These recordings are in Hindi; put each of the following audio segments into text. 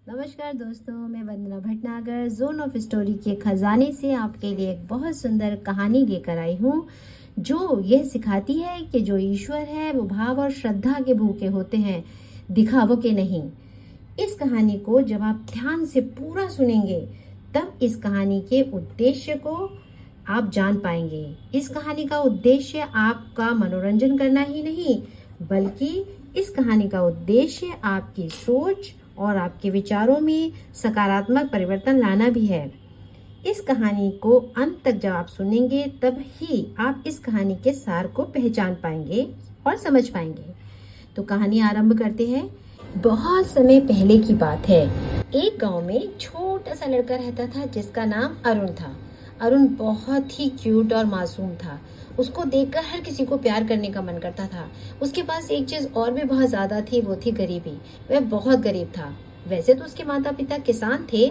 नमस्कार दोस्तों, मैं वंदना भटनागर जोन ऑफ स्टोरी के खजाने से आपके लिए एक बहुत सुंदर कहानी लेकर आई हूँ जो यह सिखाती है कि जो ईश्वर है वो भाव और श्रद्धा के भूखे होते हैं, दिखावों के नहीं। इस कहानी को जब आप ध्यान से पूरा सुनेंगे तब इस कहानी के उद्देश्य को आप जान पाएंगे। इस कहानी का उद्देश्य आपका मनोरंजन करना ही नहीं, बल्कि इस कहानी का उद्देश्य आपकी सोच और आपके विचारों में सकारात्मक परिवर्तन लाना भी है। इस कहानी को अंत तक जब आप सुनेंगे तब ही आप इस कहानी के सार को पहचान पाएंगे और समझ पाएंगे। तो कहानी आरंभ करते हैं। बहुत समय पहले की बात है। एक गांव में छोटा सा लड़का रहता था जिसका नाम अरुण था। अरुण बहुत ही क्यूट और मासूम था। उसको देखकर हर किसी को प्यार करने का मन करता था। उसके पास एक चीज और भी बहुत ज्यादा थी, वो थी गरीबी। वह बहुत गरीब था। वैसे तो उसके माता पिता किसान थे,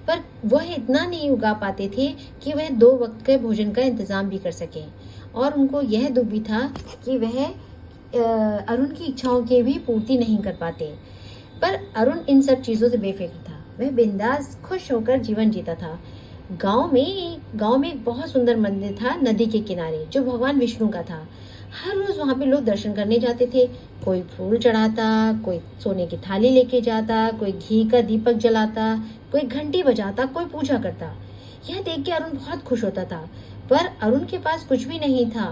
पर वह इतना नहीं उगा पाते थे कि वह 2 वक्त के भोजन का इंतजाम भी कर सके। और उनको यह दुख भी था कि वह अरुण की इच्छाओं की भी पूर्ति नहीं कर पाते। पर अरुण इन सब चीजों से बेफिक्र था। वह बिंदास खुश होकर जीवन जीता था। गांव में एक बहुत सुंदर मंदिर था नदी के किनारे, जो भगवान विष्णु का था। हर रोज वहां पे लोग दर्शन करने जाते थे। कोई फूल चढ़ाता, कोई सोने की थाली लेके जाता, कोई घी का दीपक जलाता, कोई घंटी बजाता, कोई पूजा करता। यह देख के अरुण बहुत खुश होता था। पर अरुण के पास कुछ भी नहीं था।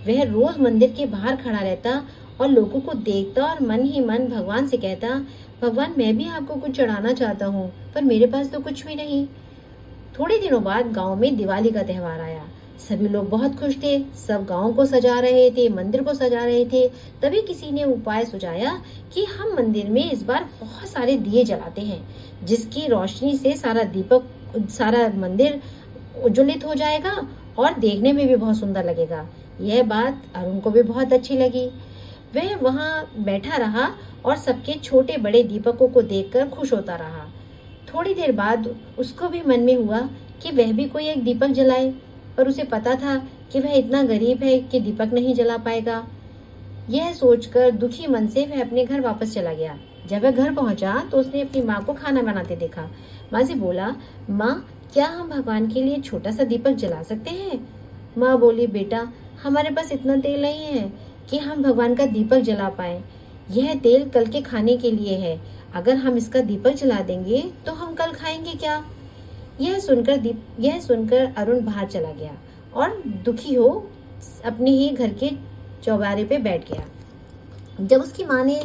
वह रोज मंदिर के बाहर खड़ा रहता और लोगों को देखता और मन ही मन भगवान से कहता, भगवान, मैं भी आपको कुछ चढ़ाना चाहता हूँ, पर मेरे पास तो कुछ भी नहीं। थोड़े दिनों बाद गांव में दिवाली का त्योहार आया। सभी लोग बहुत खुश थे। सब गांव को सजा रहे थे, मंदिर को सजा रहे थे। तभी किसी ने उपाय सुझाया कि हम मंदिर में इस बार बहुत सारे दिए जलाते हैं, जिसकी रोशनी से सारा मंदिर उज्ज्वलित हो जाएगा और देखने में भी बहुत सुंदर लगेगा। यह बात अरुण को भी बहुत अच्छी लगी। वह वहां बैठा रहा और सबके छोटे बड़े दीपकों को देखकर खुश होता रहा। थोड़ी देर बाद उसको भी मन में हुआ कि वह भी कोई एक दीपक जलाए, पर उसे पता था कि वह इतना गरीब है कि दीपक नहीं जला पाएगा। यह सोचकर दुखी मन से वह अपने घर वापस चला गया। जब वह घर पहुंचा तो उसने अपनी माँ को खाना बनाते देखा। माँ से बोला, माँ, क्या हम भगवान के लिए छोटा सा दीपक जला सकते हैं? माँ बोली, बेटा, हमारे पास इतना तेल नहीं है कि हम भगवान का दीपक जला पाए। यह तेल कल के खाने के लिए है। अगर हम इसका दीपक जला देंगे तो हम कल खाएंगे क्या? यह सुनकर अरुण बाहर चला गया और दुखी हो अपने ही घर के चौबारे पे बैठ गया। जब उसकी माँ ने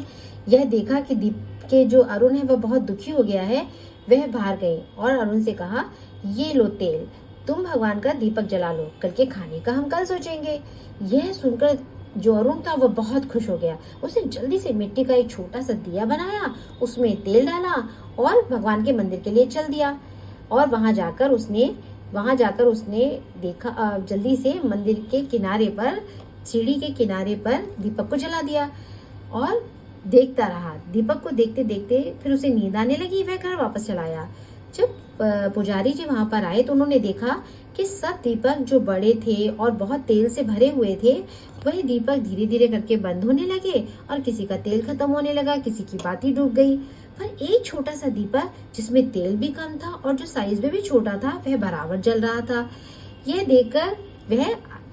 यह देखा कि जो अरुण है वह बहुत दुखी हो गया है, वह बाहर गई और अरुण से कहा, ये लो तेल, तुम भगवान का दीपक जला लो, कल के खाने का हम कल सोचेंगे। यह सुनकर जो अरुण था वह बहुत खुश हो गया। उसने जल्दी से मिट्टी का एक छोटा सा दिया बनाया, उसमें तेल डाला और भगवान के मंदिर के लिए चल दिया। और वहां जाकर उसने देखा, जल्दी से मंदिर के किनारे पर, सीढ़ी के किनारे पर दीपक को जला दिया और देखता रहा। दीपक को देखते देखते फिर उसे नींद आने लगी। वह घर वापस चला आया। जब पुजारी जी वहां पर आए तो उन्होंने देखा कि सब दीपक जो बड़े थे और बहुत तेल से भरे हुए थे, वही दीपक धीरे धीरे करके बंद होने लगे और किसी का तेल खत्म होने लगा, किसी की बाती डूब गई। पर एक छोटा सा दीपक जिसमें तेल भी कम था और जो साइज में भी छोटा था, वह बराबर जल रहा था।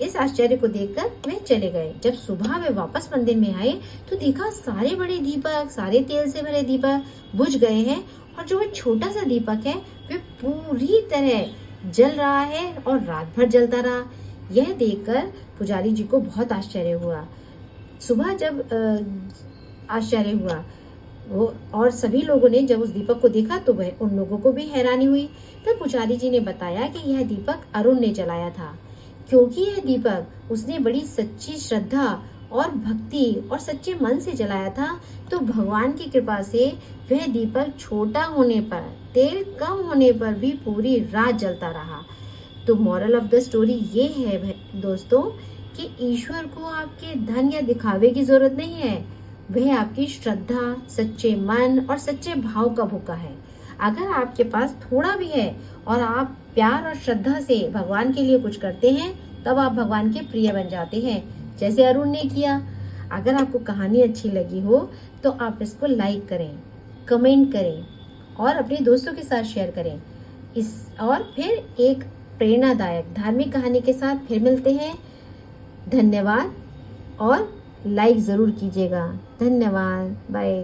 इस आश्चर्य को देखकर वह चले गए। जब सुबह वे वापस मंदिर में आए तो देखा सारे बड़े दीपक, सारे तेल से भरे दीपक बुझ गए हैं और जो वह छोटा सा दीपक है वह पूरी तरह जल रहा है और रात भर जलता रहा। यह देखकर पुजारी जी को बहुत आश्चर्य हुआ। सुबह जब आश्चर्य हुआ वो और सभी लोगों ने जब उस दीपक को देखा तो वह उन लोगों को भी हैरानी हुई। फिर पुजारी जी ने बताया कि यह दीपक अरुण ने जलाया था, क्योंकि यह दीपक उसने बड़ी सच्ची श्रद्धा और भक्ति और सच्चे मन से जलाया था, तो भगवान की कृपा से वह दीपक छोटा होने पर, तेल कम होने पर भी पूरी रात जलता रहा। तो मॉरल ऑफ द स्टोरी ये है दोस्तों कि ईश्वर को आपके धन या दिखावे की जरूरत नहीं है। वह आपकी श्रद्धा, सच्चे मन और सच्चे भाव का भूखा है। अगर आपके पास थोड़ा भी है और आप प्यार और श्रद्धा से भगवान के लिए कुछ करते हैं, तब आप भगवान के प्रिय बन जाते हैं, जैसे अरुण ने किया। अगर आपको कहानी अच्छी लगी हो तो आप इसको लाइक करें, कमेंट करें और अपने दोस्तों के साथ शेयर करें। और फिर एक प्रेरणादायक धार्मिक कहानी के साथ फिर मिलते हैं। धन्यवाद और लाइक ज़रूर कीजिएगा। धन्यवाद। बाय।